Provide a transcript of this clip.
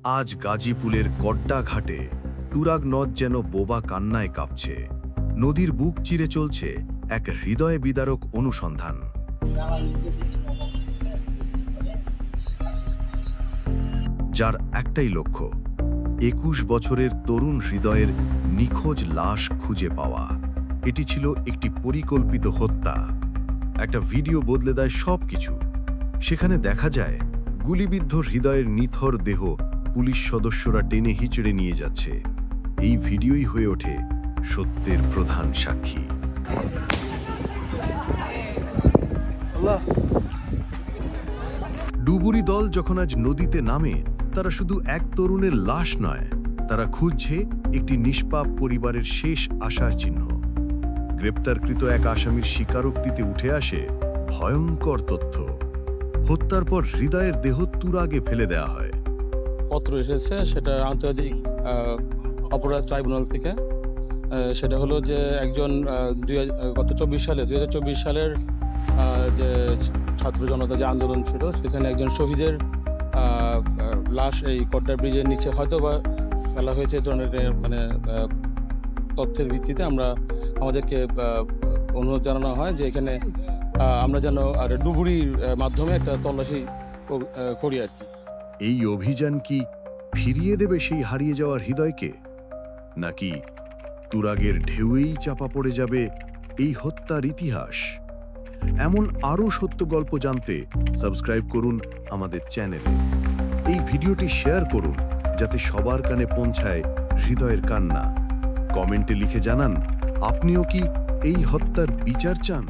আজ গাজীপুরের কড্ডা ঘাটে তুরাগ নদ যেন বোবা কান্নায় কাঁপছে। নদীর বুক চিরে চলছে এক হৃদয় বিদারক অনুসন্ধান। যার একটাই লক্ষ্য, ২১ বছরের তরুণ হৃদয়ের নিখোঁজ লাশ খুঁজে পাওয়া। এটি ছিল একটি পরিকল্পিত হত্যা। একটা ভিডিও বদলে দেয় সবকিছু। সেখানে দেখা যায় গুলিবিদ্ধ হৃদয়ের নিথর দেহ পুলিশ সদস্যরা টেনে হিচড়ে নিয়ে যাচ্ছে। এই ভিডিওই হয়ে ওঠে সত্যের প্রধান সাক্ষী। ডুবুরি দল যখন আজ নদীতে নামে, তারা শুধু এক তরুণের লাশ নয়, তারা খুঁজছে একটি নিষ্পাপ পরিবারের শেষ আশার চিহ্ন। গ্রেপ্তারকৃত এক আসামির স্বীকারোক্তিতে উঠে আসে ভয়ঙ্কর তথ্য। হত্যার পর হৃদয়ের দেহ তুরাগে ফেলে দেওয়া হয়। পত্র এসেছে, সেটা আন্তর্জাতিক অপরাধ ট্রাইব্যুনাল থেকে। সেটা হলো যে একজন গত 2024 সালের যে ছাত্র জনতা যে আন্দোলন ছিল, সেখানে একজন শহীদের লাশ এই কড্ডা ব্রিজের নিচে হয়তো বা ফেলা হয়েছে ধরনের তথ্যের ভিত্তিতে আমাদেরকে অনুরোধ জানানো হয় যে এখানে আমরা যেন ডুবুরির মাধ্যমে একটা তল্লাশি করি আর কি। এই অভিযান কি ফিরিয়ে দেবে সেই হারিয়ে যাওয়ার হৃদয়কে, নাকি তুরাগের ঢেউয়েই চাপা পড়ে যাবে এই হত্যার ইতিহাস? এমন আরও সত্য গল্প জানতে সাবস্ক্রাইব করুন আমাদের চ্যানেলে। এই ভিডিওটি শেয়ার করুন যাতে সবার কানে পৌঁছায় হৃদয়ের কান্না। কমেন্টে লিখে জানান আপনিও কি এই হত্যার বিচার চান।